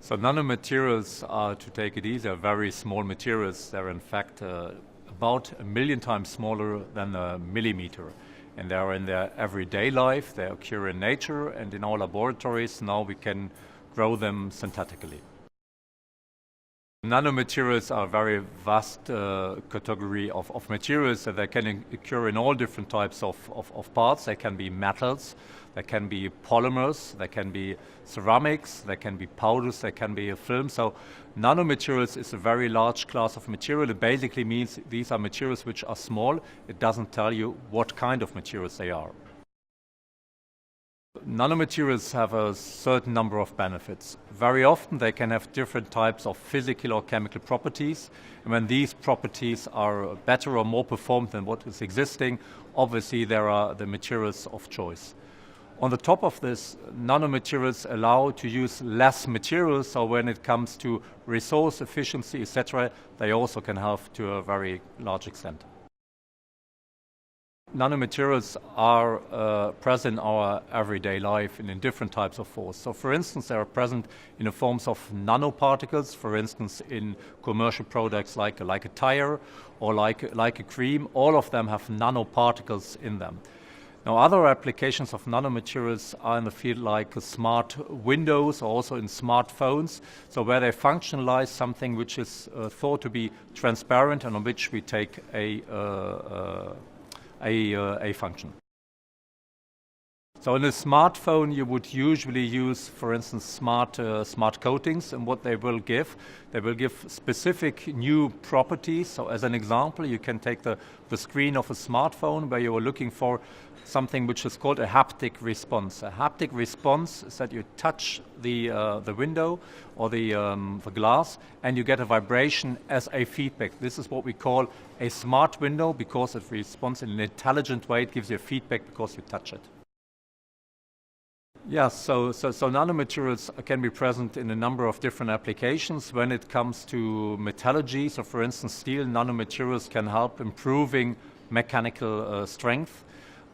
So nanomaterials are, to take it easy, are very small materials. They're in fact about 1 million times smaller than a millimeter. And they are in their everyday life, they occur in nature, and in our laboratories now we can grow them synthetically. Nanomaterials are a very vast category of materials, so they can occur in all different types of parts. They can be metals, they can be polymers, they can be ceramics, they can be powders, they can be a film. So nanomaterials is a very large class of material. It basically means these are materials which are small. It doesn't tell you what kind of materials they are. Nanomaterials have a certain number of benefits. Very often they can have different types of physical or chemical properties, and when these properties are better or more performed than what is existing, obviously there are the materials of choice. On the top of this, nanomaterials allow to use less materials, so when it comes to resource efficiency, etc., they also can help to a very large extent. Nanomaterials are present in our everyday life in different types of forms. So for instance, they are present in the forms of nanoparticles, for instance in commercial products like a tire or like a cream. All of them have nanoparticles in them. Now other applications of nanomaterials are in the field like smart windows, or also in smartphones, so where they functionalize something which is thought to be transparent and on which we take a function. So in a smartphone you would usually use, for instance, smart coatings, and what they will give specific new properties. So as an example, you can take the screen of a smartphone where you are looking for something which is called a haptic response. A haptic response is that you touch the window or the glass and you get a vibration as a feedback. This is what we call a smart window because it responds in an intelligent way. It gives you feedback because you touch it. Yes, so nanomaterials can be present in a number of different applications. When it comes to metallurgy, so for instance steel, nanomaterials can help improving mechanical strength.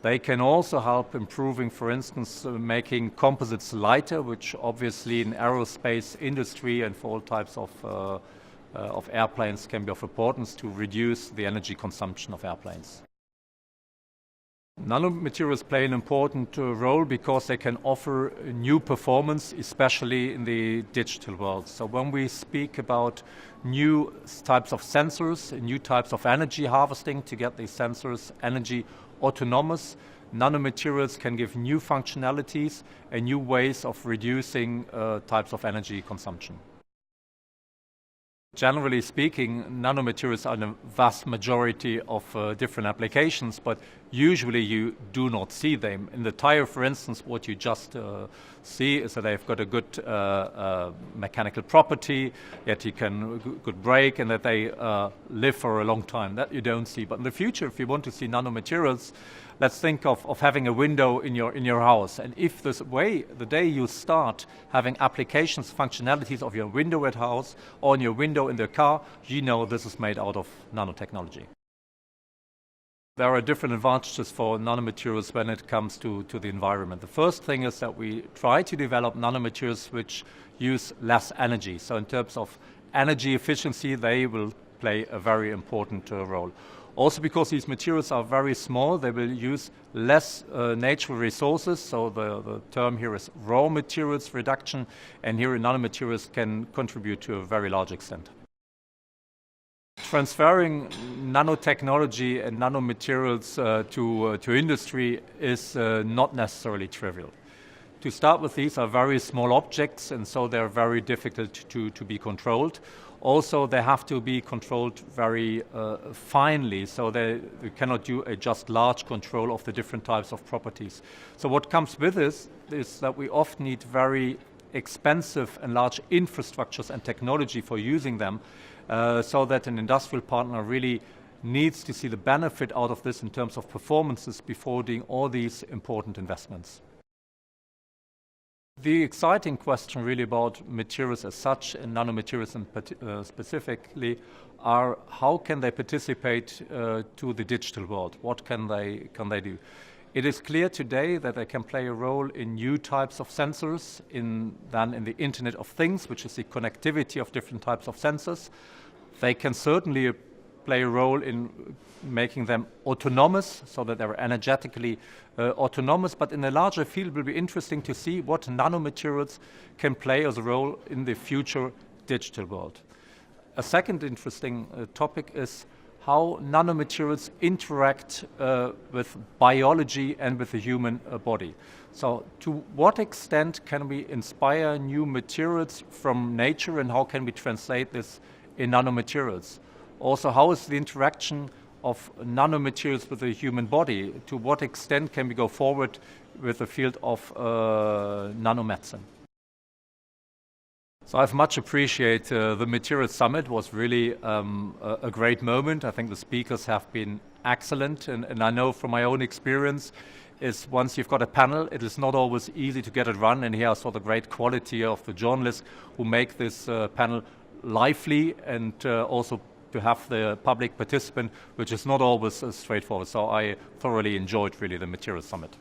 They can also help improving, for instance, making composites lighter, which obviously in aerospace industry and for all types of airplanes can be of importance to reduce the energy consumption of airplanes. Nanomaterials play an important role because they can offer new performance, especially in the digital world. So when we speak about new types of sensors, new types of energy harvesting to get these sensors energy autonomous, nanomaterials can give new functionalities and new ways of reducing types of energy consumption. Generally speaking, nanomaterials are in a vast majority of different applications, but usually you do not see them. In the tire, for instance, what you just see is that they've got a good mechanical property, yet you can good brake, and that they live for a long time. That you don't see. But in the future, if you want to see nanomaterials, let's think of having a window in your house. And if the day you start having applications, functionalities of your window at house or in your window in the car, you know this is made out of nanotechnology. There are different advantages for nanomaterials when it comes to the environment. The first thing is that we try to develop nanomaterials which use less energy. So in terms of energy efficiency, they will play a very important role. Also because these materials are very small, they will use less natural resources, so the term here is raw materials reduction, and here nanomaterials can contribute to a very large extent. Transferring nanotechnology and nanomaterials to industry is not necessarily trivial. To start with, these are very small objects, and so they're very difficult to be controlled. Also, they have to be controlled very finely, so you cannot do a just large control of the different types of properties. So what comes with this is that we often need very expensive and large infrastructures and technology for using them, so that an industrial partner really needs to see the benefit out of this in terms of performances before doing all these important investments. The exciting question really about materials as such, and nanomaterials specifically, are how can they participate to the digital world? What can they do? It is clear today that they can play a role in new types of sensors, in the Internet of Things, which is the connectivity of different types of sensors. They can certainly play a role in making them autonomous, so that they're energetically autonomous, but in a larger field it will be interesting to see what nanomaterials can play as a role in the future digital world. A second interesting topic is how nanomaterials interact with biology and with the human body. So to what extent can we inspire new materials from nature, and how can we translate this in nanomaterials? Also, how is the interaction of nanomaterials with the human body? To what extent can we go forward with the field of nanomedicine? So I've much appreciated the Materials Summit. It was really a great moment. I think the speakers have been excellent, and I know from my own experience is once you've got a panel, it is not always easy to get it run, and here I saw the great quality of the journalists who make this panel lively, and also to have the public participant, which is not always straightforward. So I thoroughly enjoyed really the Materials Summit.